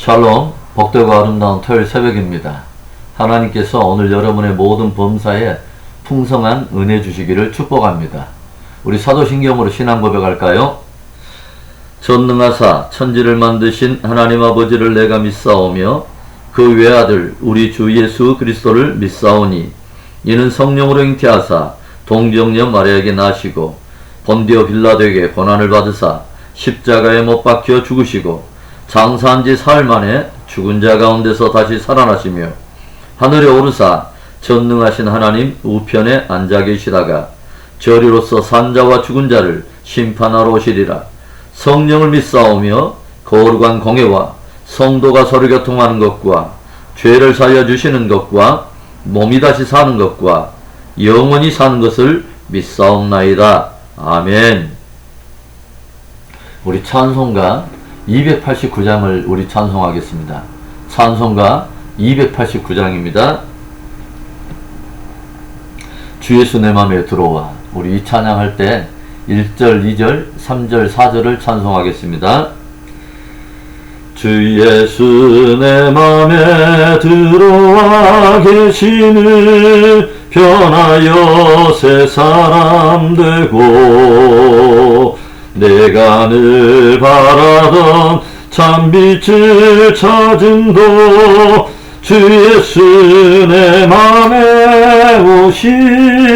샬롬, 복되고 아름다운 토요일 새벽입니다. 하나님께서 오늘 여러분의 모든 범사에 풍성한 은혜 주시기를 축복합니다. 우리 사도신경으로 신앙 고백할까요? 전능하사 천지를 만드신 하나님 아버지를 내가 믿사오며 그 외아들 우리 주 예수 그리스도를 믿사오니 이는 성령으로 잉태하사 동정녀 마리아에게 나시고 본디오 빌라도에게 고난을 받으사 십자가에 못 박혀 죽으시고 장사한 지 사흘 만에 죽은 자 가운데서 다시 살아나시며 하늘에 오르사 전능하신 하나님 우편에 앉아 계시다가 저리로서 산자와 죽은 자를 심판하러 오시리라. 성령을 믿사오며 거룩한 공예와 성도가 서로 교통하는 것과 죄를 사하여 주시는 것과 몸이 다시 사는 것과 영원히 사는 것을 믿사옵나이다. 아멘. 우리 찬송가 289장을 우리 찬송하겠습니다. 찬송가 289장입니다. 주 예수 내 맘에 들어와. 우리 이 찬양할 때 1절, 2절, 3절, 4절을 찬송하겠습니다. 주 예수 내 맘에 들어와 계시는 변하여 새 사람 되고 내가 늘 바라던 참빛을 찾음도 주 예수 내 맘에 오신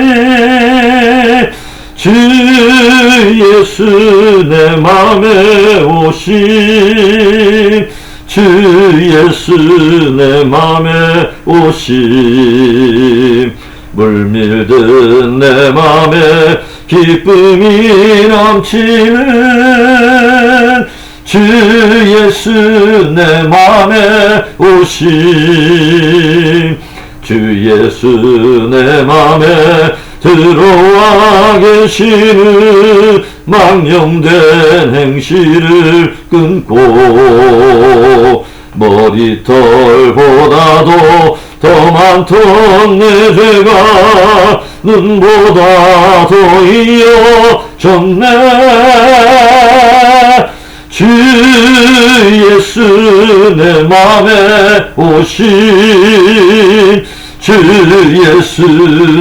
주 예수 내 맘에 오신 주 예수 내 맘에 오신 물밀든 내 맘에 기쁨이 넘치는 주 예수 내 맘에 오신 주 예수 내 맘에 들어와 계시는 망령된 행실을 끊고 머리털보다도 더 많던 내 죄가 눈보다 더 이어졌네. 주 예수 내 맘에 오신 주 예수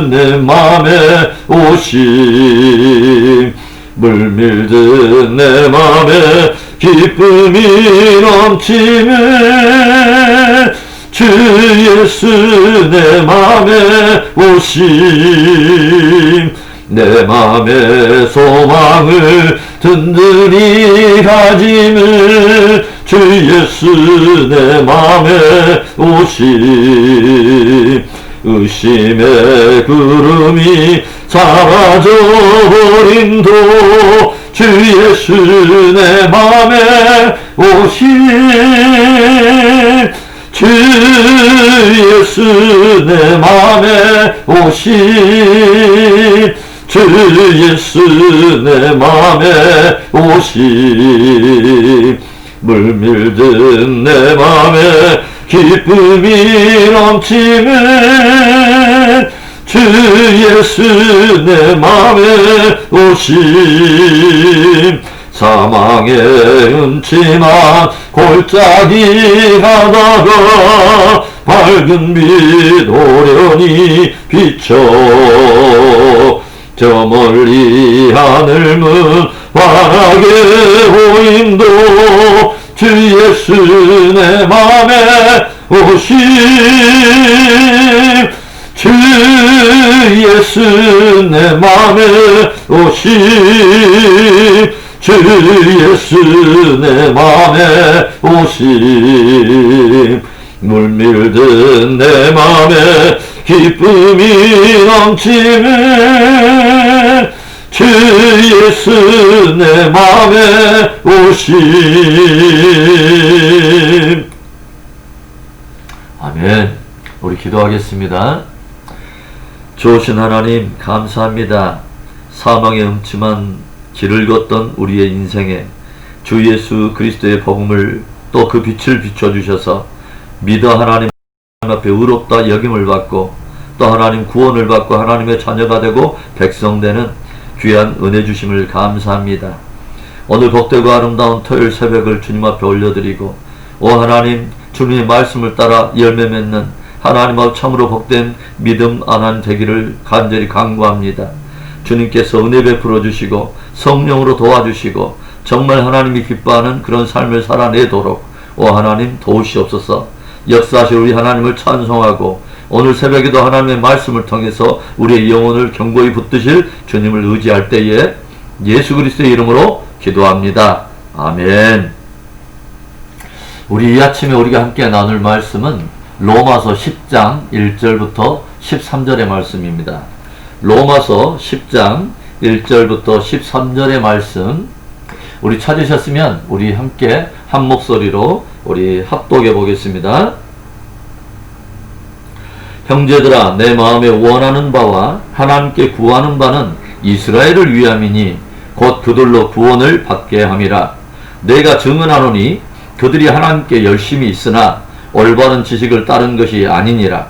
내 맘에 오신 물밀든 내 맘에 기쁨이 넘치는 주 예수 내 맘에 오신 내 맘의 소망을 든든히 가짐을 주 예수 내 맘에 오신 의심의 구름이 사라져버린도 주 예수 내 맘에 오신 주 예수 내 맘에 오신 주 예수 내 맘에 오신 물밀든 내 맘에 기쁨이 넘치는 주 예수 내 맘에 오신 사망의 음침한 골짜기 가다가 밝은 빛 오련히 비춰 저 멀리 하늘문 환하게 보임도 주 예수 내 맘에 오신 주 예수 내 맘에 오신 주 예수 내 맘에 오신 물밀든 내 맘에 기쁨이 넘치는 주 예수 내 맘에 오신. 아멘. 우리 기도하겠습니다. 좋으신 하나님 감사합니다. 사망의 음침한 길을 걷던 우리의 인생에 주 예수 그리스도의 복음을 또 그 빛을 비춰주셔서 믿어 하나님 앞에 의롭다 여김을 받고 또 하나님 구원을 받고 하나님의 자녀가 되고 백성 되는 귀한 은혜 주심을 감사합니다. 오늘 복되고 아름다운 토요일 새벽을 주님 앞에 올려드리고 오 하나님, 주님의 말씀을 따라 열매 맺는 하나님 앞 참으로 복된 믿음 안한 되기를 간절히 간구합니다. 주님께서 은혜 베풀어 주시고 성령으로 도와주시고 정말 하나님이 기뻐하는 그런 삶을 살아내도록 오 하나님 도우시옵소서. 역사하실 우리 하나님을 찬송하고 오늘 새벽에도 하나님의 말씀을 통해서 우리의 영혼을 견고히 붙드실 주님을 의지할 때에 예수 그리스도의 이름으로 기도합니다. 아멘. 우리 이 아침에 우리가 함께 나눌 말씀은 로마서 10장 1절부터 13절의 말씀입니다. 로마서 10장 1절부터 13절의 말씀, 우리 찾으셨으면 우리 함께 한 목소리로 우리 합독해 보겠습니다. 형제들아, 내 마음에 원하는 바와 하나님께 구하는 바는 이스라엘을 위함이니 곧 그들로 구원을 받게 함이라. 내가 증언하노니 그들이 하나님께 열심히 있으나 올바른 지식을 따른 것이 아니니라.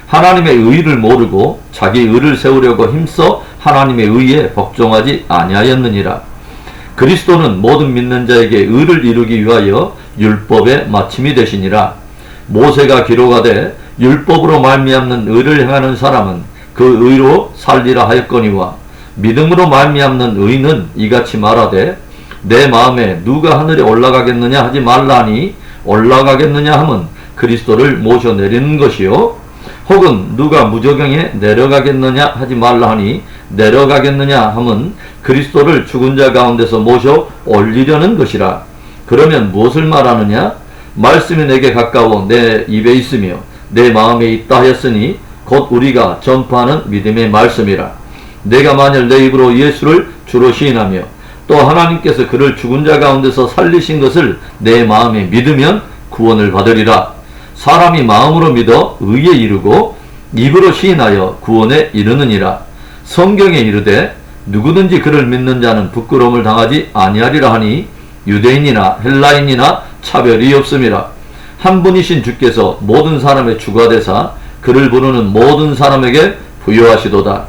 하나님의 의를 모르고 자기 의를 세우려고 힘써 하나님의 의에 복종하지 아니하였느니라. 그리스도는 모든 믿는 자에게 의를 이루기 위하여 율법의 마침이 되시니라. 모세가 기록하되 율법으로 말미암는 의를 행하는 사람은 그 의로 살리라 하였거니와 믿음으로 말미암는 의는 이같이 말하되 내 마음에 누가 하늘에 올라가겠느냐 하지 말라니 올라가겠느냐 함은 그리스도를 모셔내리는 것이요 혹은 누가 무저경에 내려가겠느냐 하지 말라니 내려가겠느냐 함은 그리스도를 죽은 자 가운데서 모셔 올리려는 것이라. 그러면 무엇을 말하느냐? 말씀이 내게 가까워 내 입에 있으며 내 마음에 있다 하였으니 곧 우리가 전파하는 믿음의 말씀이라. 내가 만일 내 입으로 예수를 주로 시인하며 또 하나님께서 그를 죽은 자 가운데서 살리신 것을 내 마음에 믿으면 구원을 받으리라. 사람이 마음으로 믿어 의에 이르고 입으로 시인하여 구원에 이르느니라. 성경에 이르되 누구든지 그를 믿는 자는 부끄러움을 당하지 아니하리라 하니 유대인이나 헬라인이나 차별이 없음이라. 한 분이신 주께서 모든 사람의 주가 되사 그를 부르는 모든 사람에게 부여하시도다.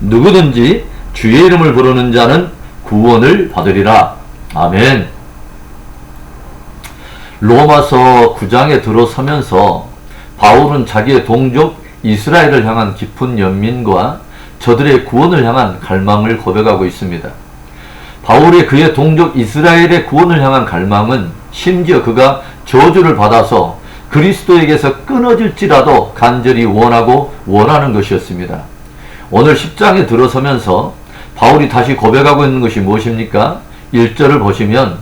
누구든지 주의 이름을 부르는 자는 구원을 받으리라. 아멘. 로마서 9장에 들어서면서 바울은 자기의 동족 이스라엘을 향한 깊은 연민과 저들의 구원을 향한 갈망을 고백하고 있습니다. 바울의 그의 동족 이스라엘의 구원을 향한 갈망은 심지어 그가 저주를 받아서 그리스도에게서 끊어질지라도 간절히 원하고 원하는 것이었습니다. 오늘 10장에 들어서면서 바울이 다시 고백하고 있는 것이 무엇입니까? 1절을 보시면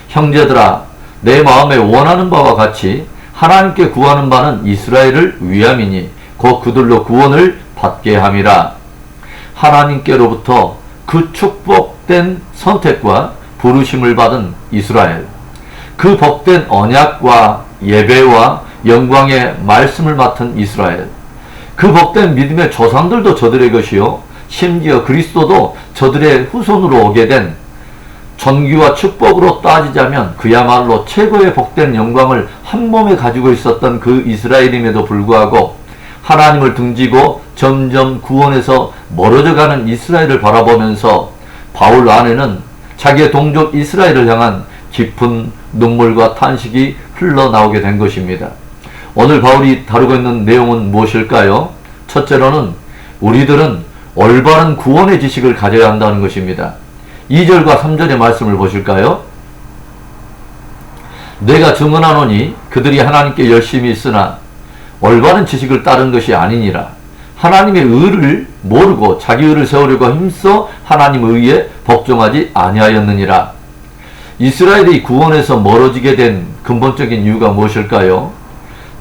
형제들아, 내 마음에 원하는 바와 같이 하나님께 구하는 바는 이스라엘을 위함이니 곧 그들로 구원을 받게 함이라. 하나님께로부터 그 축복된 선택과 부르심을 받은 이스라엘, 그 복된 언약과 예배와 영광의 말씀을 맡은 이스라엘, 그 복된 믿음의 조상들도 저들의 것이요 심지어 그리스도도 저들의 후손으로 오게 된 전기와 축복으로 따지자면 그야말로 최고의 복된 영광을 한 몸에 가지고 있었던 그 이스라엘임에도 불구하고 하나님을 등지고 점점 구원에서 멀어져가는 이스라엘을 바라보면서 바울 안에는 자기의 동족 이스라엘을 향한 깊은 눈물과 탄식이 흘러나오게 된 것입니다. 오늘 바울이 다루고 있는 내용은 무엇일까요? 첫째로는 우리들은 올바른 구원의 지식을 가져야 한다는 것입니다. 2절과 3절의 말씀을 보실까요? 내가 증언하노니 그들이 하나님께 열심히 있으나 올바른 지식을 따른 것이 아니니라. 하나님의 의를 모르고 자기 의를 세우려고 힘써 하나님의 의에 복종하지 아니하였느니라. 이스라엘이 구원에서 멀어지게 된 근본적인 이유가 무엇일까요?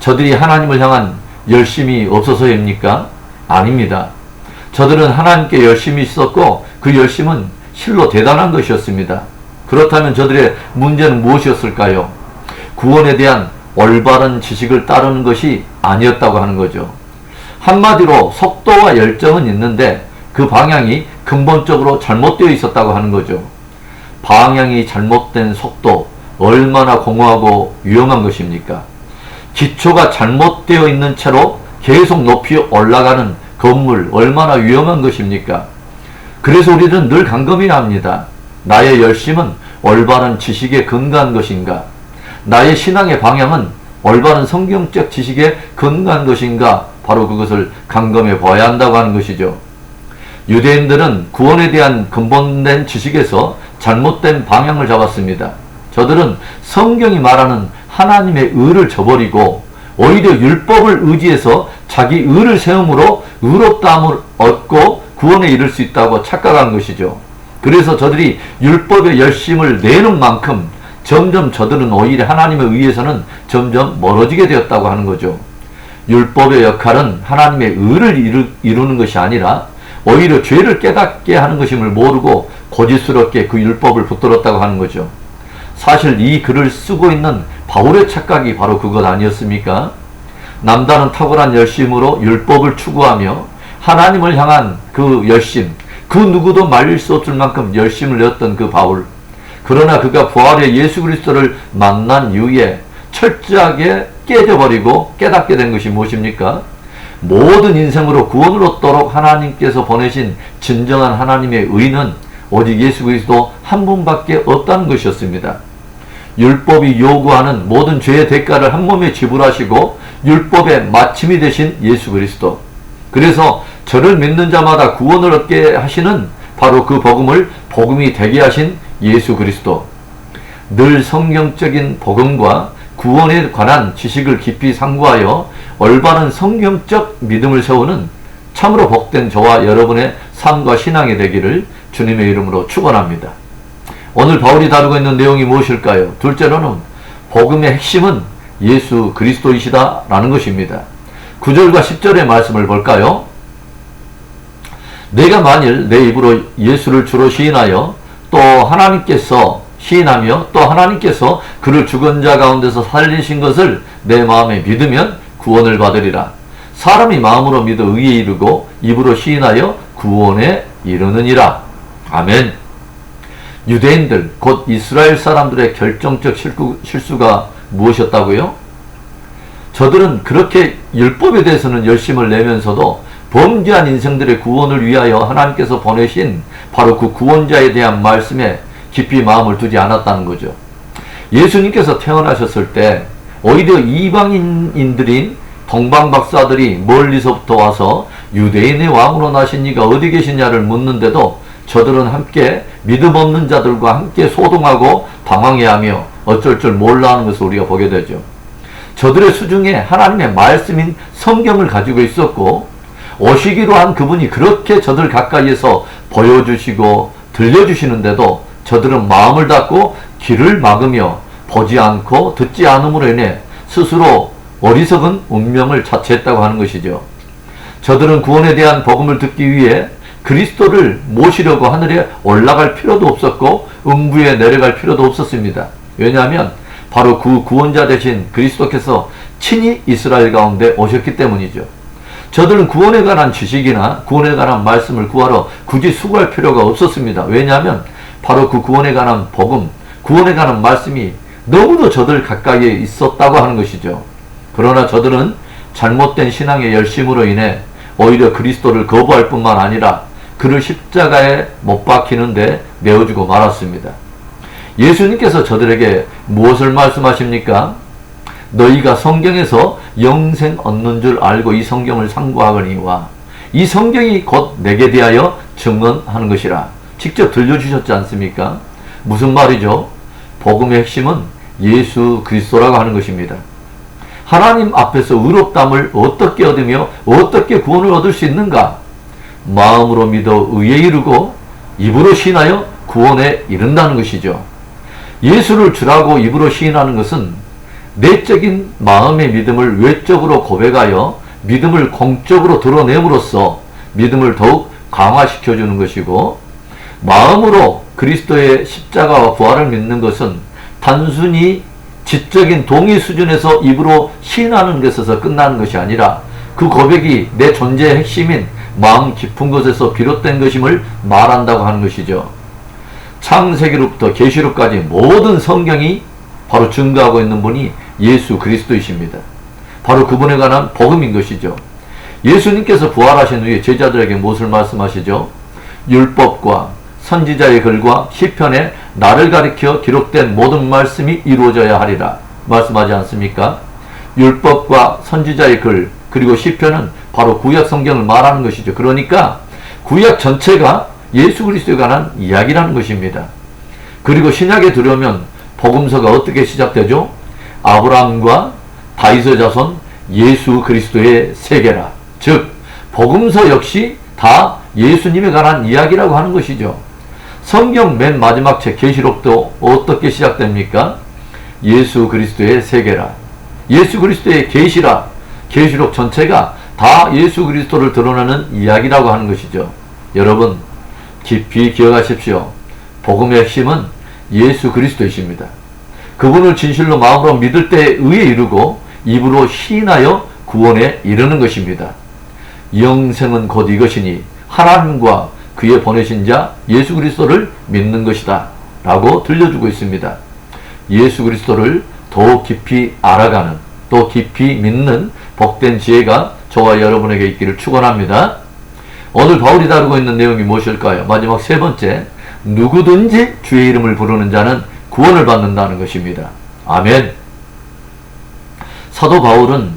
저들이 하나님을 향한 열심이 없어서입니까? 아닙니다. 저들은 하나님께 열심히 있었고 그 열심은 실로 대단한 것이었습니다. 그렇다면 저들의 문제는 무엇이었을까요? 구원에 대한 올바른 지식을 따르는 것이 아니었다고 하는 거죠. 한마디로 속도와 열정은 있는데 그 방향이 근본적으로 잘못되어 있었다고 하는 거죠. 방향이 잘못된 속도, 얼마나 공허하고 위험한 것입니까? 기초가 잘못되어 있는 채로 계속 높이 올라가는 건물, 얼마나 위험한 것입니까? 그래서 우리는 늘 간검해야 합니다. 나의 열심은 올바른 지식에 근거한 것인가? 나의 신앙의 방향은 올바른 성경적 지식에 근거한 것인가, 바로 그것을 감검해 봐야 한다고 하는 것이죠. 유대인들은 구원에 대한 근본된 지식에서 잘못된 방향을 잡았습니다. 저들은 성경이 말하는 하나님의 의를 저버리고 오히려 율법을 의지해서 자기 의를 세움으로 의롭다함을 얻고 구원에 이를 수 있다고 착각한 것이죠. 그래서 저들이 율법의 열심을 내는 만큼 점점 저들은 오히려 하나님의 의에서는 점점 멀어지게 되었다고 하는 거죠. 율법의 역할은 하나님의 의를 이루는 것이 아니라 오히려 죄를 깨닫게 하는 것임을 모르고 고집스럽게 그 율법을 붙들었다고 하는 거죠. 사실 이 글을 쓰고 있는 바울의 착각이 바로 그것 아니었습니까? 남다른 탁월한 열심으로 율법을 추구하며 하나님을 향한 그 열심, 그 누구도 말릴 수 없을 만큼 열심을 내었던 그 바울. 그러나 그가 부활의 예수 그리스도를 만난 이후에 철저하게 깨져버리고 깨닫게 된 것이 무엇입니까? 모든 인생으로 구원을 얻도록 하나님께서 보내신 진정한 하나님의 의는 오직 예수 그리스도 한 분밖에 없다는 것이었습니다. 율법이 요구하는 모든 죄의 대가를 한 몸에 지불하시고 율법의 마침이 되신 예수 그리스도. 그래서 저를 믿는 자마다 구원을 얻게 하시는 바로 그 복음을 복음이 되게 하신 예수 그리스도. 늘 성경적인 복음과 구원에 관한 지식을 깊이 상고하여 올바른 성경적 믿음을 세우는 참으로 복된 저와 여러분의 삶과 신앙이 되기를 주님의 이름으로 축원합니다. 오늘 바울이 다루고 있는 내용이 무엇일까요? 둘째로는 복음의 핵심은 예수 그리스도이시다라는 것입니다. 9절과 10절의 말씀을 볼까요? 내가 만일 내 입으로 예수를 주로 시인하며 또 하나님께서 그를 죽은 자 가운데서 살리신 것을 내 마음에 믿으면 구원을 받으리라. 사람이 마음으로 믿어 의에 이르고 입으로 시인하여 구원에 이르느니라. 아멘. 유대인들 곧 이스라엘 사람들의 결정적 실수가 무엇이었다고요? 저들은 그렇게 율법에 대해서는 열심을 내면서도 범죄한 인생들의 구원을 위하여 하나님께서 보내신 바로 그 구원자에 대한 말씀에 깊이 마음을 두지 않았다는 거죠. 예수님께서 태어나셨을 때 오히려 이방인들인 동방박사들이 멀리서부터 와서 유대인의 왕으로 나신 이가 어디 계시냐를 묻는데도 저들은 함께 믿음 없는 자들과 함께 소동하고 당황해하며 어쩔 줄 몰라 하는 것을 우리가 보게 되죠. 저들의 수중에 하나님의 말씀인 성경을 가지고 있었고 오시기로 한 그분이 그렇게 저들 가까이에서 보여주시고 들려주시는데도 저들은 마음을 닫고 귀를 막으며 보지 않고 듣지 않음으로 인해 스스로 어리석은 운명을 자처했다고 하는 것이죠. 저들은 구원에 대한 복음을 듣기 위해 그리스도를 모시려고 하늘에 올라갈 필요도 없었고 음부에 내려갈 필요도 없었습니다. 왜냐하면 바로 그 구원자 되신 그리스도께서 친히 이스라엘 가운데 오셨기 때문이죠. 저들은 구원에 관한 지식이나 구원에 관한 말씀을 구하러 굳이 수고할 필요가 없었습니다. 왜냐하면 바로 그 구원에 관한 복음, 구원에 관한 말씀이 너무도 저들 가까이에 있었다고 하는 것이죠. 그러나 저들은 잘못된 신앙의 열심으로 인해 오히려 그리스도를 거부할 뿐만 아니라 그를 십자가에 못 박히는데 내어주고 말았습니다. 예수님께서 저들에게 무엇을 말씀하십니까? 너희가 성경에서 영생 얻는 줄 알고 이 성경을 상고하거니와 이 성경이 곧 내게 대하여 증언하는 것이라. 직접 들려주셨지 않습니까? 무슨 말이죠? 복음의 핵심은 예수 그리스도라고 하는 것입니다. 하나님 앞에서 의롭다함을 어떻게 얻으며 어떻게 구원을 얻을 수 있는가? 마음으로 믿어 의에 이르고 입으로 시인하여 구원에 이른다는 것이죠. 예수를 주라고 입으로 시인하는 것은 내적인 마음의 믿음을 외적으로 고백하여 믿음을 공적으로 드러냄으로써 믿음을 더욱 강화시켜주는 것이고, 마음으로 그리스도의 십자가와 부활을 믿는 것은 단순히 지적인 동의 수준에서 입으로 시인하는 것에서 끝나는 것이 아니라 그 고백이 내 존재의 핵심인 마음 깊은 곳에서 비롯된 것임을 말한다고 하는 것이죠. 창세기로부터 계시록까지 모든 성경이 바로 증거하고 있는 분이 예수 그리스도이십니다. 바로 그분에 관한 복음인 것이죠. 예수님께서 부활하신 후에 제자들에게 무엇을 말씀하시죠? 율법과 선지자의 글과 시편에 나를 가리켜 기록된 모든 말씀이 이루어져야 하리라. 말씀하지 않습니까? 율법과 선지자의 글, 그리고 시편은 바로 구약 성경을 말하는 것이죠. 그러니까 구약 전체가 예수 그리스도에 관한 이야기라는 것입니다. 그리고 신약에 들어오면 복음서가 어떻게 시작되죠? 아브라함과 다윗의 자손 예수 그리스도의 세계라. 즉 복음서 역시 다 예수님에 관한 이야기라고 하는 것이죠. 성경 맨 마지막 책 계시록도 어떻게 시작됩니까? 예수 그리스도의 세계라. 예수 그리스도의 계시라. 계시록 전체가 다 예수 그리스도를 드러내는 이야기라고 하는 것이죠. 여러분 깊이 기억하십시오. 복음의 핵심은 예수 그리스도이십니다. 그분을 진실로 마음으로 믿을 때에 의에 이르고 입으로 시인하여 구원에 이르는 것입니다. 영생은 곧 이것이니 하나님과 그의 보내신 자 예수 그리스도를 믿는 것이다 라고 들려주고 있습니다. 예수 그리스도를 더 깊이 알아가는, 또 깊이 믿는 복된 지혜가 저와 여러분에게 있기를 축원합니다. 오늘 바울이 다루고 있는 내용이 무엇일까요? 마지막 세 번째, 누구든지 주의 이름을 부르는 자는 구원을 받는다는 것입니다. 아멘. 사도 바울은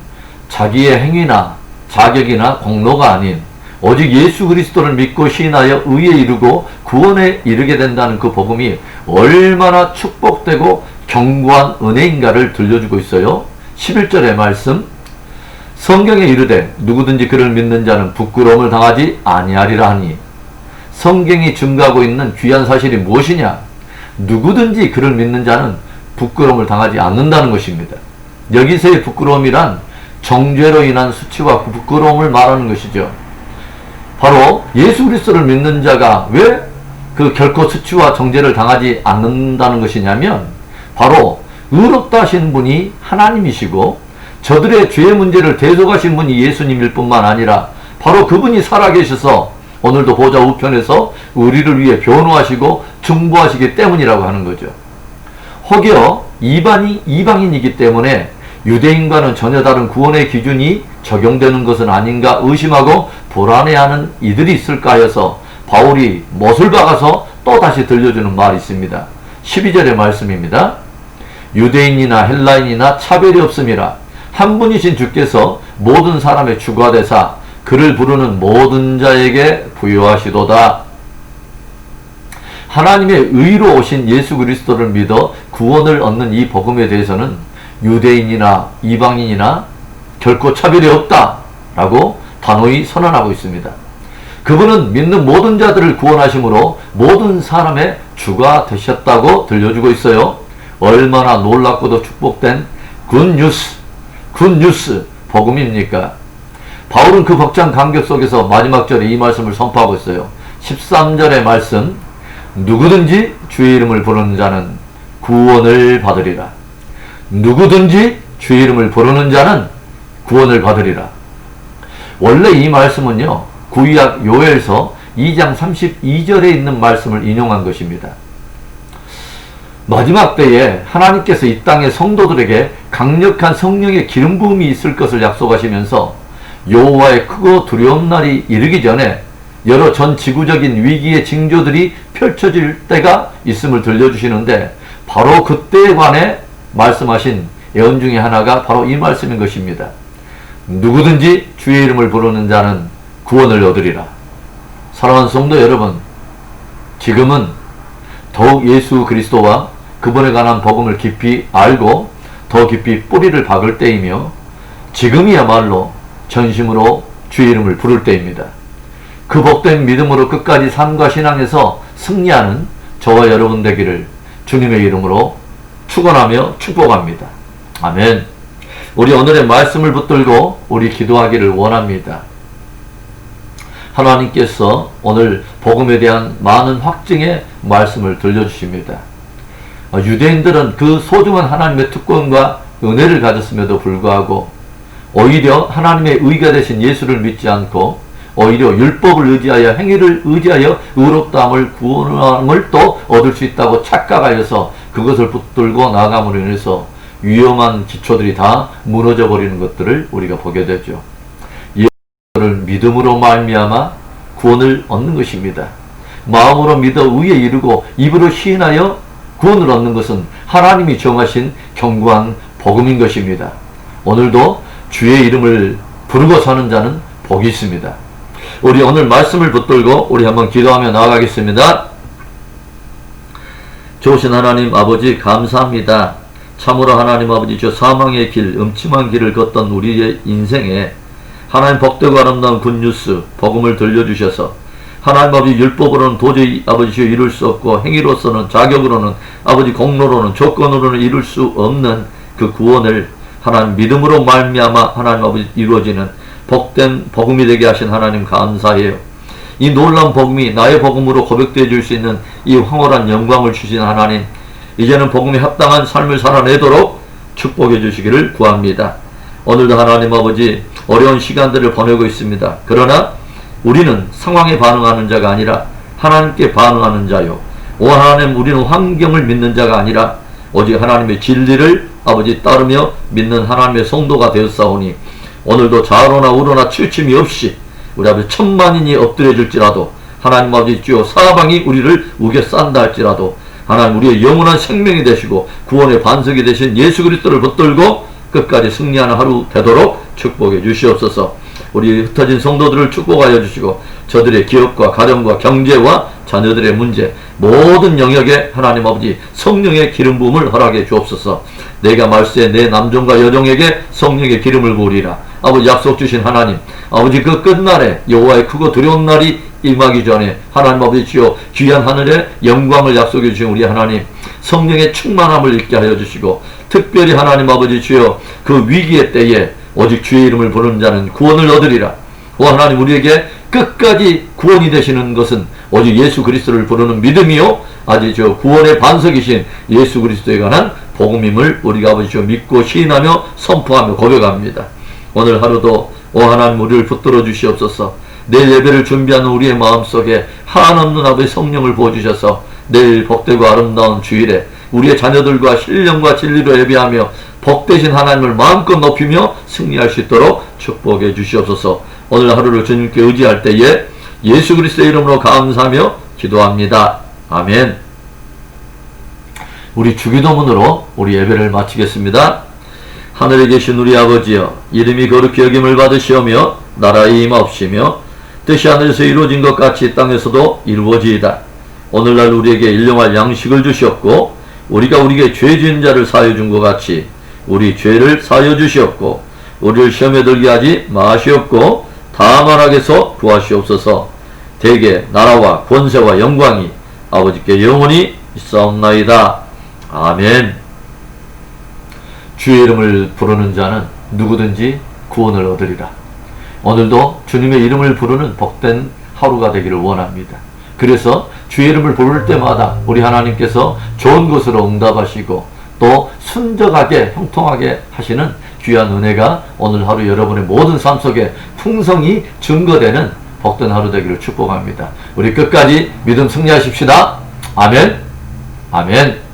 자기의 행위나 자격이나 공로가 아닌 오직 예수 그리스도를 믿고 시인하여 의에 이르고 구원에 이르게 된다는 그 복음이 얼마나 축복되고 견고한 은혜인가를 들려주고 있어요. 11절의 말씀, 성경에 이르되 누구든지 그를 믿는 자는 부끄러움을 당하지 아니하리라 하니, 성경이 증거하고 있는 귀한 사실이 무엇이냐? 누구든지 그를 믿는 자는 부끄러움을 당하지 않는다는 것입니다. 여기서의 부끄러움이란 정죄로 인한 수치와 부끄러움을 말하는 것이죠. 바로 예수 그리스도를 믿는 자가 왜 그 결코 수치와 정죄를 당하지 않는다는 것이냐면, 바로 의롭다 하신 분이 하나님이시고 저들의 죄의 문제를 대속하신 분이 예수님일 뿐만 아니라 바로 그분이 살아계셔서 오늘도 보좌 우편에서 우리를 위해 변호하시고 중보하시기 때문이라고 하는 거죠. 혹여 이방인이기 때문에 유대인과는 전혀 다른 구원의 기준이 적용되는 것은 아닌가 의심하고 불안해하는 이들이 있을까 하여서 바울이 못을 박아서 또 다시 들려주는 말이 있습니다. 12절의 말씀입니다. 유대인이나 헬라인이나 차별이 없음이라 한 분이신 주께서 모든 사람의 주가 되사 그를 부르는 모든 자에게 부여하시도다. 하나님의 의로 오신 예수 그리스도를 믿어 구원을 얻는 이 복음에 대해서는 유대인이나 이방인이나 결코 차별이 없다 라고 단호히 선언하고 있습니다. 그분은 믿는 모든 자들을 구원하심으로 모든 사람의 주가 되셨다고 들려주고 있어요. 얼마나 놀랍고도 축복된 굿뉴스 복음입니까? 바울은 그 벅찬 감격 속에서 마지막 절에 이 말씀을 선포하고 있어요. 13절의 말씀, 누구든지 주의 이름을 부르는 자는 구원을 받으리라. 누구든지 주의 이름을 부르는 자는 구원을 받으리라. 원래 이 말씀은요, 구약 요엘서 2장 32절에 있는 말씀을 인용한 것입니다. 마지막 때에 하나님께서 이 땅의 성도들에게 강력한 성령의 기름 부음이 있을 것을 약속하시면서 여호와의 크고 두려운 날이 이르기 전에 여러 전 지구적인 위기의 징조들이 펼쳐질 때가 있음을 들려주시는데, 바로 그때에 관해 말씀하신 예언 중에 하나가 바로 이 말씀인 것입니다. 누구든지 주의 이름을 부르는 자는 구원을 얻으리라. 사랑하는 성도 여러분, 지금은 더욱 예수 그리스도와 그분에 관한 복음을 깊이 알고 더 깊이 뿌리를 박을 때이며, 지금이야말로 전심으로 주의 이름을 부를 때입니다. 그 복된 믿음으로 끝까지 삶과 신앙에서 승리하는 저와 여러분 되기를 주님의 이름으로 축원하며 축복합니다. 아멘. 우리 오늘의 말씀을 붙들고 우리 기도하기를 원합니다. 하나님께서 오늘 복음에 대한 많은 확증의 말씀을 들려주십니다. 유대인들은 그 소중한 하나님의 특권과 은혜를 가졌음에도 불구하고 오히려 하나님의 의가 되신 예수를 믿지 않고 오히려 율법을 의지하여 행위를 의지하여 의롭다함을 구원함을 또 얻을 수 있다고 착각하여서 그것을 붙들고 나아감으로 인해서 위험한 기초들이 다 무너져 버리는 것들을 우리가 보게 되죠. 예수를 믿음으로 말미암아 구원을 얻는 것입니다. 마음으로 믿어 의에 이르고 입으로 시인하여 구원을 얻는 것은 하나님이 정하신 견고한 복음인 것입니다. 오늘도 주의 이름을 부르고 사는 자는 복이 있습니다. 우리 오늘 말씀을 붙들고 우리 한번 기도하며 나아가겠습니다. 좋으신 하나님 아버지 감사합니다. 참으로 하나님 아버지 저 사망의 길, 음침한 길을 걷던 우리의 인생에 하나님 복되고 아름다운 굿뉴스 복음을 들려주셔서 하나님 아버지 율법으로는 도저히 아버지 이룰 수 없고 행위로서는 자격으로는 아버지 공로로는 조건으로는 이룰 수 없는 그 구원을 하나님 믿음으로 말미암아 하나님 아버지 이루어지는 복된 복음이 되게 하신 하나님 감사해요. 이 놀라운 복음이 나의 복음으로 고백되어 줄 수 있는 이 황홀한 영광을 주신 하나님, 이제는 복음에 합당한 삶을 살아내도록 축복해 주시기를 구합니다. 오늘도 하나님 아버지 어려운 시간들을 보내고 있습니다. 그러나 우리는 상황에 반응하는 자가 아니라 하나님께 반응하는 자요, 오 하나님 우리는 환경을 믿는 자가 아니라 오직 하나님의 진리를 아버지 따르며 믿는 하나님의 성도가 되었사오니 오늘도 좌로나 우로나 치우침이 없이 우리 아버지 천만인이 엎드려질지라도 하나님 아버지 주여 사방이 우리를 우겨싼다 할지라도 하나님 우리의 영원한 생명이 되시고 구원의 반석이 되신 예수 그리스도를 붙들고 끝까지 승리하는 하루 되도록 축복해 주시옵소서. 우리 흩어진 성도들을 축복하여 주시고 저들의 기업과 가정과 경제와 자녀들의 문제 모든 영역에 하나님 아버지 성령의 기름 부음을 허락해 주옵소서. 내가 말세 내 남종과 여종에게 성령의 기름을 부으리라. 아버지 약속 주신 하나님 아버지 그 끝날에 여호와의 크고 두려운 날이 임하기 전에 하나님 아버지 주여 귀한 하늘의 영광을 약속해 주신 우리 하나님 성령의 충만함을 있게 하여 주시고 특별히 하나님 아버지 주여 그 위기의 때에 오직 주의 이름을 부르는 자는 구원을 얻으리라. 오 하나님 우리에게 끝까지 구원이 되시는 것은 오직 예수 그리스도를 부르는 믿음이요 아직 저 구원의 반석이신 예수 그리스도에 관한 복음임을 우리가 아버지 주여 믿고 시인하며 선포하며 고백합니다. 오늘 하루도 오 하나님 우리를 붙들어 주시옵소서. 내일 예배를 준비하는 우리의 마음속에 한없는 아버지 성령을 부어주셔서 내일 복되고 아름다운 주일에 우리의 자녀들과 신령과 진리로 예배하며 복되신 하나님을 마음껏 높이며 승리할 수 있도록 축복해 주시옵소서. 오늘 하루를 주님께 의지할 때에 예수 그리스도의 이름으로 감사하며 기도합니다. 아멘. 우리 주기도문으로 우리 예배를 마치겠습니다. 하늘에 계신 우리 아버지여, 이름이 거룩히 여김을 받으시오며 나라의 임하옵시며 뜻이 하늘에서 이루어진 것 같이 땅에서도 이루어지이다. 오늘날 우리에게 일용할 양식을 주시옵고 우리가 우리에게 죄 지은 자를 사하여 준 것 같이 우리 죄를 사하여 주시옵고 우리를 시험에 들게 하지 마시옵고 다만 악에서 구하시옵소서. 대개 나라와 권세와 영광이 아버지께 영원히 있사옵나이다. 아멘. 주의 이름을 부르는 자는 누구든지 구원을 얻으리라. 오늘도 주님의 이름을 부르는 복된 하루가 되기를 원합니다. 그래서 주의 이름을 부를 때마다 우리 하나님께서 좋은 것으로 응답하시고 또 순적하게 형통하게 하시는 귀한 은혜가 오늘 하루 여러분의 모든 삶 속에 풍성히 증거되는 복된 하루 되기를 축복합니다. 우리 끝까지 믿음 승리하십시다. 아멘. 아멘.